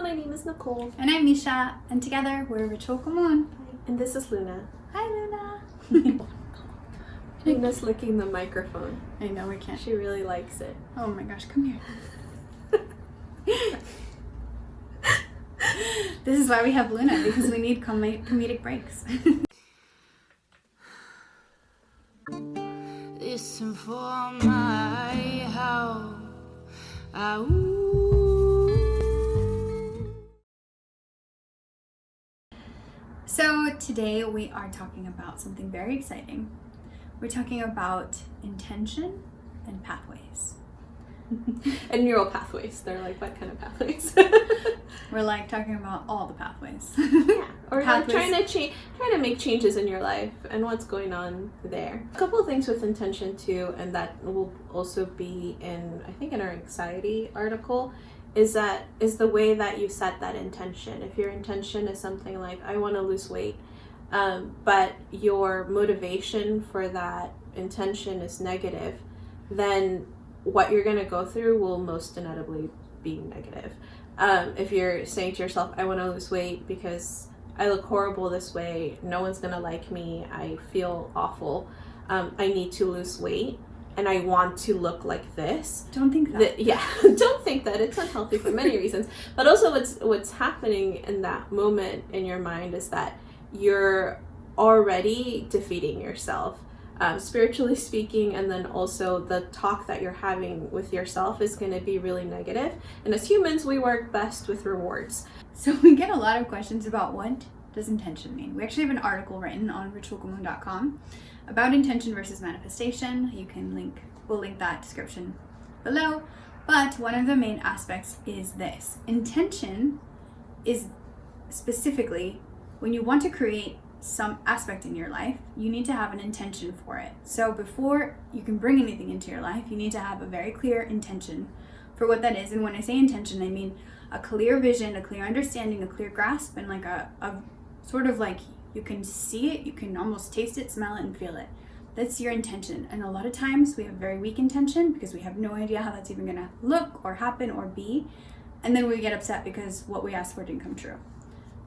my name is Nicole. And I'm Misha, and together we're Ritual Común. And this is Luna. Hi, Luna. Luna's licking the microphone. I know, we can't. She really likes it. Oh my gosh, come here. This is why we have Luna, because we need comedic breaks. Listen for my how. So today we are talking about something very exciting. We're talking about intention and pathways. And neuropathways. They're like, what kind of pathways? We're like talking about all the pathways. Yeah. Or like Pathways. trying to make changes in your life and what's going on there. A couple of things with intention too, and that will also be in, I think, in our anxiety article, is the way that you set that intention. If your intention is something like, I want to lose weight, but your motivation for that intention is negative, then what you're going to go through will most inevitably be negative. If you're saying to yourself, I want to lose weight because I look horrible this way, no one's going to like me, I feel awful, I need to lose weight, and I want to look like this. Don't think that. Don't think that. It's unhealthy for many reasons. But also what's happening in that moment in your mind is that you're already defeating yourself. Spiritually speaking, and then also the talk that you're having with yourself is going to be really negative. And as humans, we work best with rewards. So we get a lot of questions about what does intention mean. We actually have an article written on ritualcomún.com about intention versus manifestation. We'll link that description below. But one of the main aspects is this. Intention is specifically when you want to create some aspect in your life, you need to have an intention for it. So before you can bring anything into your life, you need to have a very clear intention for what that is. And when I say intention, I mean a clear vision, a clear understanding, a clear grasp, and like a sort of like you can see it, you can almost taste it, smell it, and feel it. That's your intention. And a lot of times we have very weak intention because we have no idea how that's even gonna look or happen or be. And then we get upset because what we asked for didn't come true.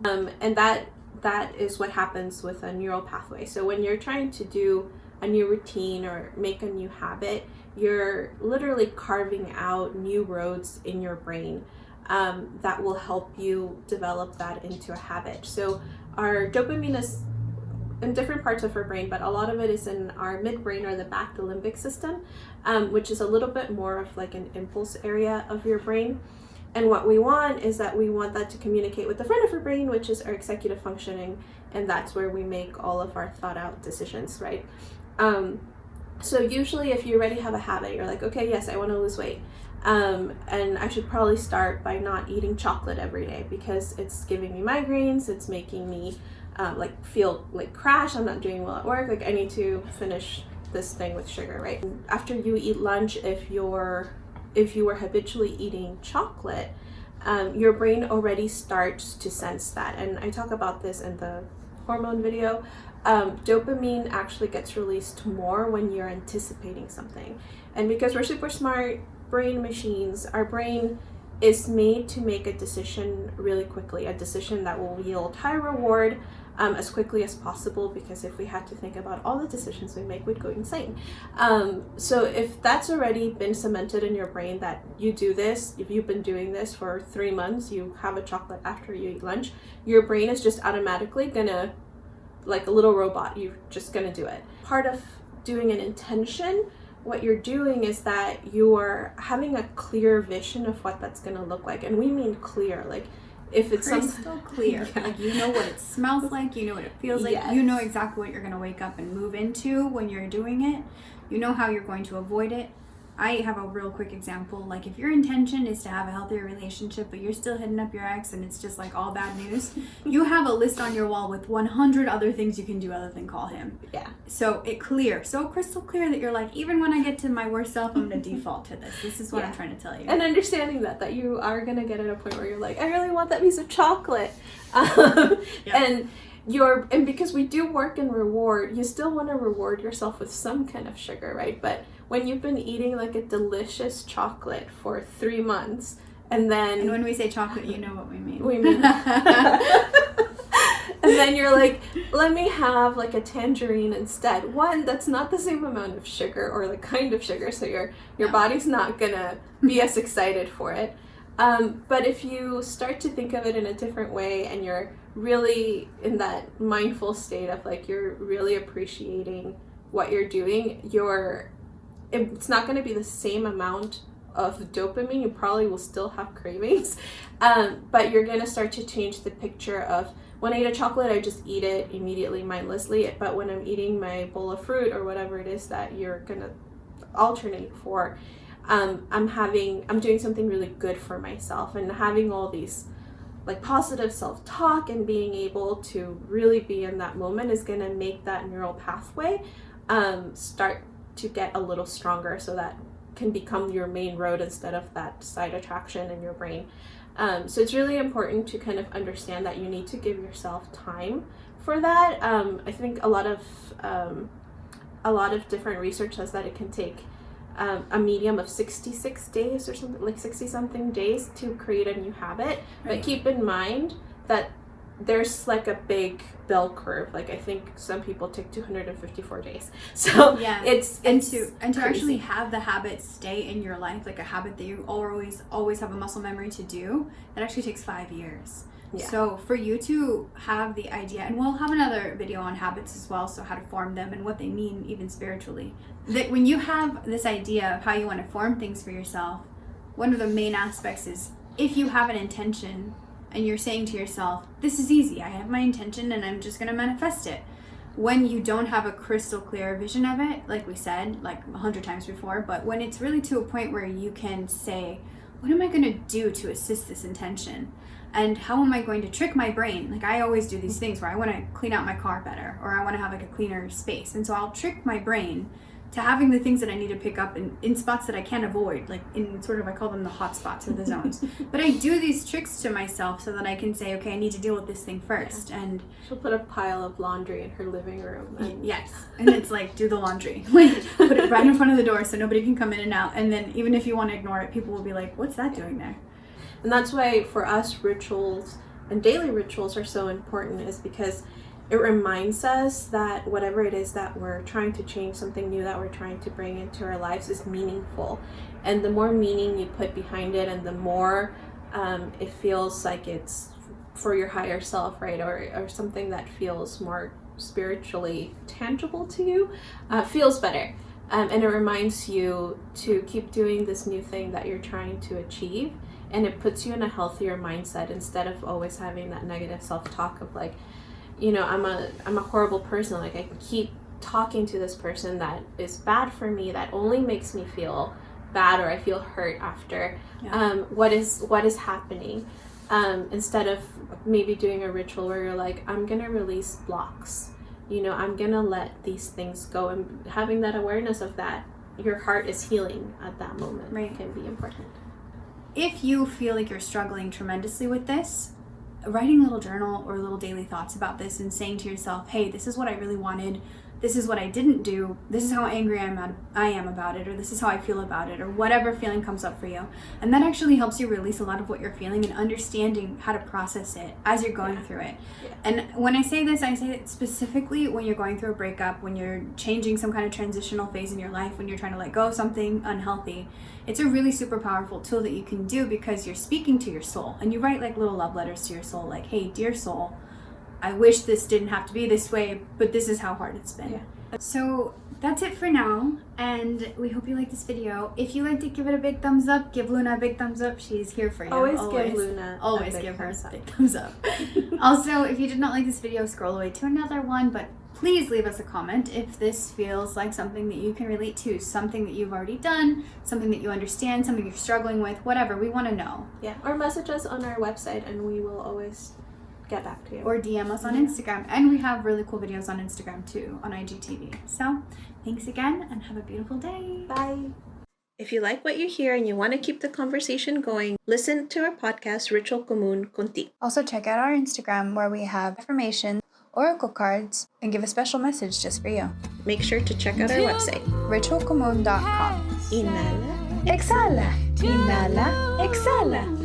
And that is what happens with a neural pathway. So when you're trying to do a new routine or make a new habit, you're literally carving out new roads in your brain that will help you develop that into a habit. So our dopamine is in different parts of our brain, but a lot of it is in our midbrain or the back, the limbic system, which is a little bit more of like an impulse area of your brain. And what we want is that we want that to communicate with the front of our brain, which is our executive functioning, and that's where we make all of our thought out decisions, right? So usually if you already have a habit, you're like, okay, yes, I want to lose weight. And I should probably start by not eating chocolate every day because it's giving me migraines, it's making me feel like crash, I'm not doing well at work, like I need to finish this thing with sugar, right? After you eat lunch, if you were habitually eating chocolate, your brain already starts to sense that. And I talk about this in the hormone video. Dopamine actually gets released more when you're anticipating something. And because we're super smart brain machines, our brain is made to make a decision really quickly, a decision that will yield high reward as quickly as possible, because if we had to think about all the decisions we make, we'd go insane. So if that's already been cemented in your brain that you do this, if you've been doing this for 3 months, you have a chocolate after you eat lunch, your brain is just automatically gonna, like a little robot, you're just gonna do it. Part of doing an intention, what you're doing is that you're having a clear vision of what that's gonna look like. And we mean clear, like if it's crystal clear. Yeah. Like you know what it smells like, you know what it feels like, yes. You know exactly what you're going to wake up and move into when you're doing it. You know how you're going to avoid it. I have a real quick example. Like if your intention is to have a healthier relationship, but you're still hitting up your ex and it's just like all bad news, you have a list on your wall with 100 other things you can do other than call him. Yeah. So so crystal clear that you're like, even when I get to my worst self, I'm going to default to this. This is what I'm trying to tell you. And understanding that you are going to get at a point where you're like, I really want that piece of chocolate. And because we do work in reward, you still want to reward yourself with some kind of sugar, right? But when you've been eating like a delicious chocolate for 3 months, and then... And when we say chocolate, you know what we mean. we mean. And then you're like, let me have like a tangerine instead. One, that's not the same amount of sugar or the kind of sugar, so your body's not gonna be as excited for it. But if you start to think of it in a different way and you're really in that mindful state of like you're really appreciating what you're doing, it's not going to be the same amount of dopamine. You probably will still have cravings, but you're going to start to change the picture of, when I eat a chocolate, I just eat it immediately, mindlessly. But when I'm eating my bowl of fruit or whatever it is that you're going to alternate for, I'm doing something really good for myself, and having all these like positive self-talk and being able to really be in that moment is going to make that neural pathway start to get a little stronger, so that can become your main road instead of that side attraction in your brain. So it's really important to kind of understand that you need to give yourself time for that. I think a lot of different research says that it can take a medium of 66 days or something, like 60 something days to create a new habit. But keep in mind that there's like a big bell curve. Like I think some people take 254 days. So yeah, it's to actually have the habit stay in your life, like a habit that you always have a muscle memory to do, that actually takes 5 years. Yeah. So for you to have the idea, and we'll have another video on habits as well, so how to form them and what they mean even spiritually, that when you have this idea of how you want to form things for yourself, one of the main aspects is if you have an intention and you're saying to yourself, this is easy, I have my intention and I'm just going to manifest it. When you don't have a crystal clear vision of it, like we said, like 100 times before, but when it's really to a point where you can say, what am I going to do to assist this intention? And how am I going to trick my brain? Like I always do these things where I want to clean out my car better, or I want to have like a cleaner space. And so I'll trick my brain to having the things that I need to pick up in spots that I can't avoid, like in sort of, I call them the hot spots or the zones. But I do these tricks to myself so that I can say, okay, I need to deal with this thing first. Yeah. And she'll put a pile of laundry in her living room. And yes. And it's like, do the laundry. Like, put it right in front of the door so nobody can come in and out. And then even if you want to ignore it, people will be like, what's that doing there? And that's why for us, rituals and daily rituals are so important, is because it reminds us that whatever it is that we're trying to change, something new that we're trying to bring into our lives, is meaningful. And the more meaning you put behind it, and the more it feels like it's for your higher self, right? Or something that feels more spiritually tangible to you, feels better. And it reminds you to keep doing this new thing that you're trying to achieve. And it puts you in a healthier mindset, instead of always having that negative self-talk of like, you know, I'm a horrible person. Like I keep talking to this person that is bad for me, that only makes me feel bad, or I feel hurt after. Yeah. What is happening? Instead of maybe doing a ritual where you're like, I'm gonna release blocks. You know, I'm gonna let these things go, and having that awareness of that, your heart is healing at that moment. Right. Can be important. If you feel like you're struggling tremendously with this, writing a little journal or little daily thoughts about this and saying to yourself, hey, this is what I really wanted, this is what I didn't do, this is how angry I am about it, or this is how I feel about it, or whatever feeling comes up for you. And that actually helps you release a lot of what you're feeling and understanding how to process it as you're going through it. Yeah. And when I say this, I say it specifically when you're going through a breakup, when you're changing some kind of transitional phase in your life, when you're trying to let go of something unhealthy. It's a really super powerful tool that you can do, because you're speaking to your soul, and you write like little love letters to your soul, like, hey, dear soul, I wish this didn't have to be this way, but this is how hard it's been. Yeah. So that's it for now, and we hope you like this video. If you liked it, give it a big thumbs up. Give Luna a big thumbs up. She's here for you. Always give Luna always give her a big thumbs up. Also, if you did not like this video, scroll away to another one, but please leave us a comment if this feels like something that you can relate to, something that you've already done, something that you understand, something you're struggling with, whatever. We want to know. Yeah, or message us on our website, and we will always get back to you. Or DM us on Instagram. And we have really cool videos on Instagram too, on IGTV. So thanks again, and have a beautiful day. Bye. If you like what you hear and you want to keep the conversation going, listen to our podcast, Ritual Común Contigo. Also check out our Instagram, where we have affirmations, oracle cards, and give a special message just for you. Make sure to check out our website, ritualcomún.com. Inhala, exhala. Inhala, exhala.